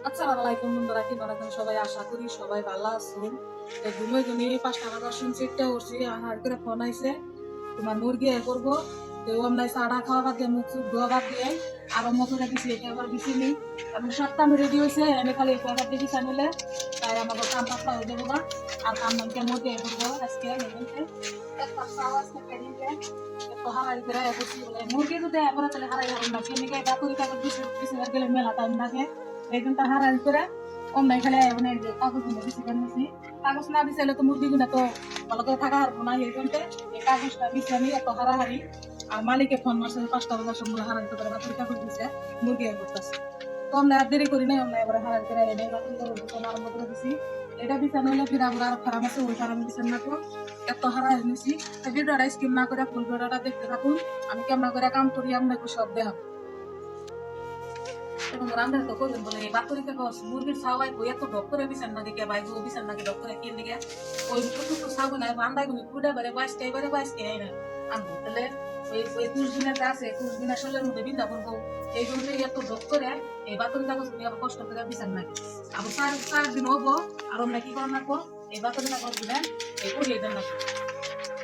আসসালামু আলাইকুম বন্ধুরা, কি বানাতেন সবাই? আশা করি সবাই ভালো আছেন। ঘুমে ঘুমে 5টা বাজার শুনছি, একটা উঠছি, আর করে ফোন আইছে তোমার মুরগি এ করবো। তো আমরা চাটা খাওয়া বাদ দিয়ে মুখ চুখ ধোয়া বাদ দিয়ে আরম্ভ করে দিছি। এটা আবার দিছি নি, এবং সব কাম রেডি হয়েছে। আমি খালি এটা আবার দিছি নিলে তাই আমাকে কাম পাতলা হয়ে যাবো না। আর কাম নামকে মুরগি এ করবো আজকে একটা চাও আজকে পেরিয়ে একটু হারাই করে বসি বলে মুরগি যদি এবার তাহলে হারাই হারাই না কেন বাপুরি কাগজ দিছি গেলে মেলা টাইম লাগে। এই জন্য হারাই করে অন্য এখানে মানে কাগজ গুলো দিছি বানিয়েছি। কাগজ না দিছিলে তো মুরগি গুলো তো ভালো করে থাকা হারবো না। এই জন্য এই কাগজটা দিছি আমি এত হারাহারি। আর মালিকে ফোন মারছে 5টা বাজার সময় হারাইতে পারে বাপুরি কাগজ দিছে মুরগি করতেছে। তো আমরা আর দেরি করি না, আমরা এবারে হারাই করে এনে বাপুরি কাগজ আরম্ভ করে দিছি। এটা বিছানো হলে ফির আমরা আর খারাপ আছে ওই খারাপ বিছানো না তো এত হারাই নিছি। ভিডিওটা স্কিপ না করে ফুল ভিডিওটা দেখতে থাকুন। আমি কেমন করে কাম করি আপনাকে সব দেখাবো। এবং রান্নার তো করবেন বলে এই বাতরি কাগজ মুরগির ছাওয়াই বই এত ডক্টরে বিছান না দিকে ভাই গো বিছান নাকি ডক্টরে কিনে দিকে ওই কত ছাগু না রান্নায় গুলি পুডা বারে বাইসকে না আনবো তাহলে ওই 21 দিনের আছে 21 দিনের শরীরের মধ্যে বিন্দা করবো। এই জন্য এত ডক্টরে এই বাতরি কাগজ নিয়ে আবার কষ্ট করে বিছান নাকি আবার 4 দিন হবো। আর আমরা কি করেন রাখবো এই বাতরি কাগজ দিবেন এই উড়িয়ে দেন রাখবো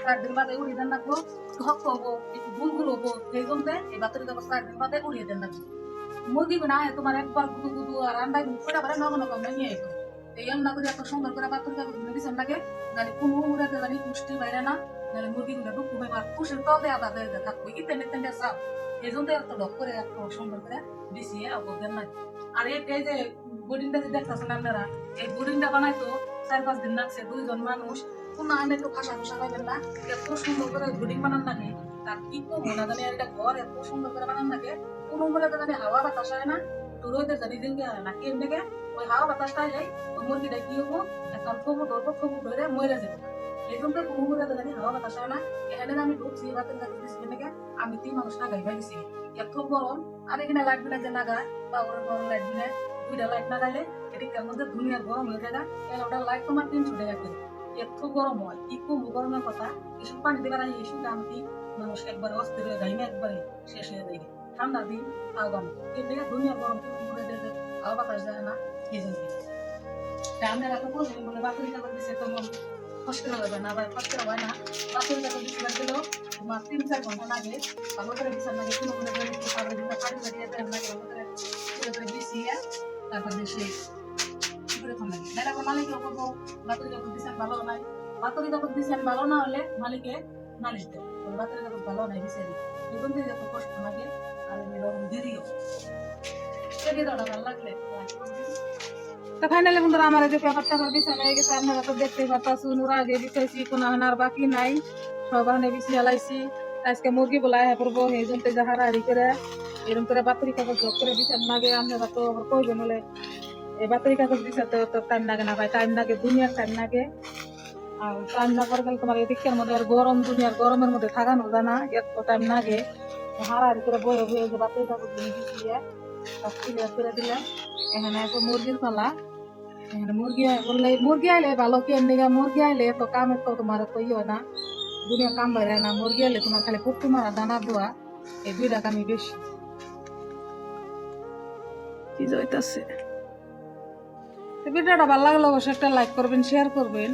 4 দিন বাদে উড়িয়ে দেন রাখবো। ধক হবো একটু ভুল হবো। এই জন্য এই বাতরি কাগজ 4 দিন বাদে উড়িয়ে দেন রাখবো। মুরগি না তোমার একবার গুদু গুদু আর আন্ডা ফুটা পারে নগন নগন নিয়ে আসবো। এই আমরা করে এত সুন্দর করে পাথর কাগজ মেডিসিন লাগে জানি কোনো উড়াতে জানি পুষ্টি বাইরে না জানি মুরগি গুলো ঢুকু ব্যাপার পুষের তল দেওয়া তাদের থাকবো ইতেন চাপ। এই জন্য এত ডক করে এত সুন্দর করে বিছিয়ে অবদান নাই। আর এই যে বোর্ডিংটা যে দেখতেছেন আপনারা এই বোর্ডিংটা বানাইতো 4-5 দিন লাগছে। 2জন মানুষ কোনো আনে একটু খাসা খুসা পাইবেন না। এত সুন্দর করে বোর্ডিং বানান লাগে তার কি কমো না জানি। একটা ঘর এত সুন্দর করে বানান লাগে কোনো মূলে তো জানি হাওয়া বাতাস হয় না। তো রোদে জানি দিন না কি এমনি ওই হাওয়া বাতাসটা এলে ওই মুরগিটা কি হবো একটা থবু ধরে মরে যাবো। এই জন্য কোনো মূলে তো জানি হাওয়া বাতাস হয় না। এখানে আমি ঢুকছি বাতেন কাছে দিচ্ছি থেকে আমি 3 মানুষ লাগাই ভাইছি এত গরম। আর এখানে লাইট বিনা যে লাগা বা ওর গরম লাইট বিনা 2টা লাইট লাগাইলে এদিকের মধ্যে দুনিয়ার গরম হয়ে যায়। ওটা লাইট তোমার 300 টাকা করে এত গরম হয় কি কমবো গরমের কথা। এসব পানি দেবার এসব দাম কি মানুষ একবারে অস্থির হয়ে যায় না একবারে শেষ হয়ে যায়। ঠান্ডা দিন তাও গরম এর দিকে দুনিয়ার গরম করে দেবে হাওয়া বাতাস যায় না। এই জন্য আমরা এত বলবেন বলে বাতরি কাগজ দিচ্ছে তেমন কষ্ট হবে না বা কষ্ট হয় না। বাতরি কাগজ দিচ্ছে গেলেও তোমার 3-4 ঘন্টা লাগে ভালো করে বিচার লাগে কোনো মনে করে একটু পাড়ি দিয়ে দেন লাগে ভালো করে বিছিয়ে তারপর দেশে কি করে ফোন লাগে মেলা মালিকেও করবো বাতরি কাগজ দিচ্ছেন ভালো নাই। বাতরি কাগজ দিচ্ছেন ভালো না হলে মালিকে নালিশ দেয় বাতরি কাগজ ভালো নাই দিচ্ছে এই জন্য এত কষ্ট লাগে। আর দেরিও ভালো লাগলে তো ফাইনালি বন্ধুরা আমার যে পেপারটা বিছানো হয়ে গেছে আপনারা তো দেখতেই পাচ্ছেন। ওরা আগে বিছাইছি কোনো আর বাকি নাই সব আনে বিছিয়ে লাইছি। আজকে মুরগি বলা হ্যাঁ করবো এই জন্য যাহারা হারি করে এরকম করে বাতরি কাগজ যোগ করে দিচ্ছেন লাগে। আপনারা তো আবার কইবেন বলে এই বাতরি কাগজ দিচ্ছে তো টাইম লাগে না ভাই, টাইম লাগে দুনিয়ার টাইম লাগে। আর টাইম না করে গেলে তোমার এদিকের মধ্যে আর গরম দুনিয়ার গরমের মধ্যে থাকানো যায় না এত টাইম লাগে। হারাহারি করে বয়ে বয়ে যে বাতরি কাগজ দিয়ে ক্লিয়ার করে দিলাম। এখানে একটা মুরগির পালা মুরগি আইলে ভালো কি মুরগি আইলে তো কামের তো তোমার তো হয় না দুনিয়া কাম বাইরে না। মুরগি আইলে তোমার খালি পুকুর মারা দানা দেওয়া এই 2টা কামই বেশি কি হইতাছে। ভিডিওটা ভালো লাগলে অবশ্যই একটা লাইক করবেন শেয়ার করবেন।